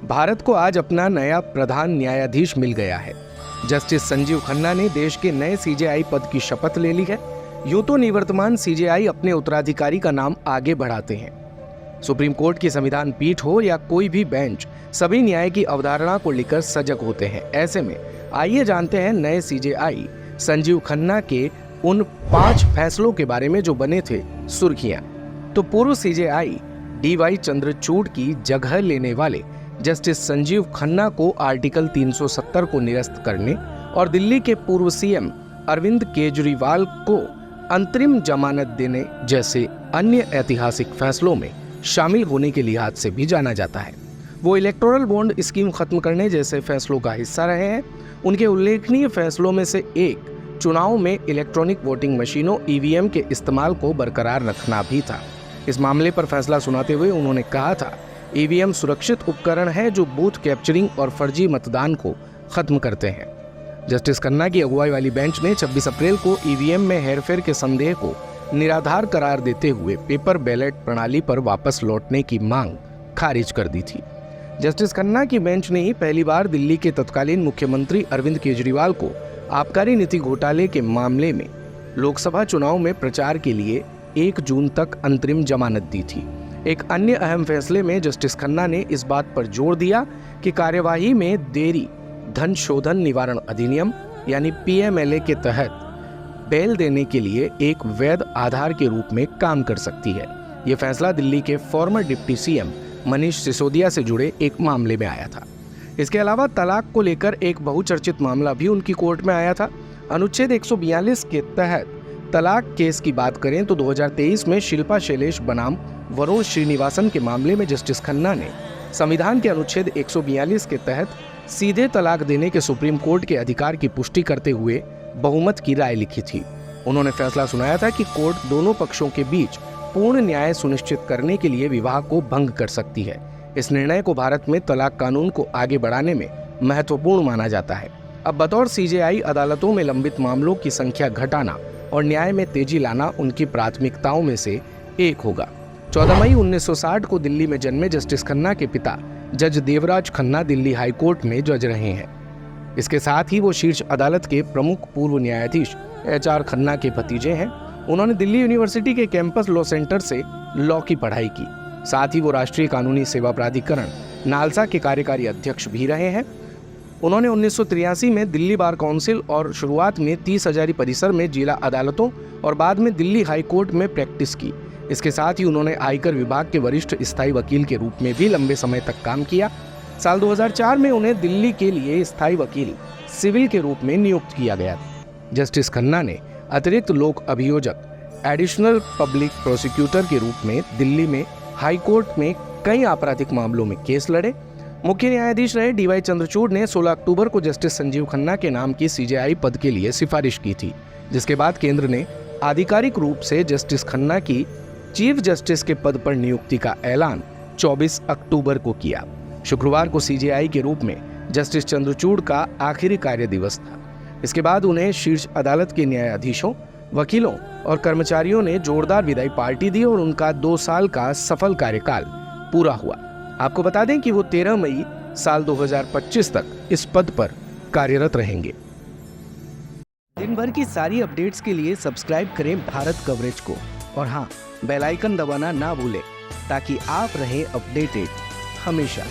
भारत को आज अपना नया प्रधान न्यायाधीश मिल गया है। जस्टिस संजीव खन्ना ने देश के नए सीजेआई पद की शपथ ले ली है। यूं तो निवर्तमान सीजेआई अपने उत्तराधिकारी का नाम आगे बढ़ाते हैं। सुप्रीम कोर्ट की संविधान पीठ हो या कोई भी बेंच, सभी न्याय की अवधारणा को लेकर सजग होते हैं। ऐसे में आइए जानते हैं नए सीजेआई संजीव खन्ना के उन 5 फैसलों के बारे में जो बने थे सुर्खियां। तो पूर्व सीजेआई DY चंद्रचूड़ की जगह लेने वाले जस्टिस संजीव खन्ना को आर्टिकल 370 को निरस्त करने और दिल्ली के पूर्व सीएम अरविंद केजरीवाल को अंतरिम जमानत देने जैसे अन्य ऐतिहासिक फैसलों में शामिल होने के लिहाज से भी जाना जाता है। वो इलेक्टोरल बॉन्ड स्कीम खत्म करने जैसे फैसलों का हिस्सा रहे हैं। उनके उल्लेखनीय फैसलों में से एक चुनाव में इलेक्ट्रॉनिक वोटिंग मशीनों EVM के इस्तेमाल को बरकरार रखना भी था। इस मामले पर फैसला सुनाते हुए उन्होंने कहा था, EVM सुरक्षित उपकरण है जो बूथ कैप्चरिंग और फर्जी मतदान को खत्म करते हैं। जस्टिस खन्ना की अगुवाई वाली बेंच ने 26 अप्रैल को EVM में हेरफेर के संदेह को निराधार करार देते हुए पेपर बैलेट प्रणाली पर वापस लौटने की मांग खारिज कर दी थी। जस्टिस खन्ना की बेंच ने ही पहली बार दिल्ली के तत्कालीन मुख्यमंत्री अरविंद केजरीवाल को आबकारी नीति घोटाले के मामले में लोकसभा चुनाव में प्रचार के लिए 1 जून तक अंतरिम जमानत दी थी। एक अन्य अहम फैसले में जस्टिस खन्ना ने इस बात पर जोर दिया कि कार्यवाही में देरी धन शोधन निवारण अधिनियम यानी PMLA के तहत बेल देने के लिए एक वैध आधार के रूप में काम कर सकती है। यह फैसला दिल्ली के farmer deputy CM Manish Sisodia से जुड़े एक मामले में आया था। इसके अलावा तलाक को लेकर एक बहुचर्चित मामला भी उनकी कोर्ट में आया था। अनुच्छेद 142 के तहत तलाक केस की बात करें तो 2023 में शिल्पा शैलेश बनाम वरुण श्रीनिवासन के मामले में जस्टिस खन्ना ने संविधान के अनुच्छेद 142 के तहत सीधे तलाक देने के सुप्रीम कोर्ट के अधिकार की पुष्टि करते हुए बहुमत की राय लिखी थी। उन्होंने फैसला सुनाया था कि कोर्ट दोनों पक्षों के बीच पूर्ण न्याय सुनिश्चित करने के लिए विवाह को भंग कर सकती है। इस निर्णय को भारत में तलाक कानून को आगे बढ़ाने में महत्वपूर्ण माना जाता है। अब बतौर सीजेआई अदालतों में लंबित मामलों की संख्या घटाना और न्याय में तेजी लाना उनकी प्राथमिकताओं में से एक होगा। 14 मई 1960 को दिल्ली में जन्मे जस्टिस खन्ना के पिता जज देवराज खन्ना दिल्ली हाई कोर्ट में जज रहे हैं। इसके साथ ही वो शीर्ष अदालत के प्रमुख पूर्व न्यायाधीश HR खन्ना के भतीजे हैं। उन्होंने दिल्ली यूनिवर्सिटी के कैंपस लॉ सेंटर से लॉ की पढ़ाई की। साथ ही वो राष्ट्रीय कानूनी सेवा प्राधिकरण नालसा के कार्यकारी अध्यक्ष भी रहे हैं। उन्होंने 1983 में दिल्ली बार काउंसिल और शुरुआत में 30 हजारी परिसर में जिला अदालतों और बाद में दिल्ली हाई कोर्ट में प्रैक्टिस की। इसके साथ ही उन्होंने आयकर विभाग के वरिष्ठ स्थायी वकील के रूप में भी लंबे समय तक काम किया। साल 2004 में उन्हें दिल्ली के लिए स्थायी वकील सिविल के रूप में नियुक्त किया गया। जस्टिस खन्ना ने अतिरिक्त लोक अभियोजक एडिशनल पब्लिक प्रोसिक्यूटर के रूप में दिल्ली में हाई कोर्ट में कई आपराधिक मामलों में केस लड़े। मुख्य न्यायाधीश रहे DY चंद्रचूड़ ने 16 अक्टूबर को जस्टिस संजीव खन्ना के नाम की सीजेआई पद के लिए सिफारिश की थी, जिसके बाद केंद्र ने आधिकारिक रूप से जस्टिस खन्ना की चीफ जस्टिस के पद पर नियुक्ति का ऐलान 24 अक्टूबर को किया। शुक्रवार को सीजेआई के रूप में जस्टिस चंद्रचूड़ का आखिरी कार्य दिवस था। इसके बाद उन्हें शीर्ष अदालत के न्यायाधीशों, वकीलों और कर्मचारियों ने जोरदार विदाई पार्टी दी और उनका 2 साल का सफल कार्यकाल पूरा हुआ। आपको बता दें कि वो 13 मई साल 2025 तक इस पद पर कार्यरत रहेंगे। दिन भर की सारी अपडेट्स के लिए सब्सक्राइब करें भारत कवरेज को और हाँ, बेल आइकन दबाना ना भूलें ताकि आप रहें अपडेटेड हमेशा।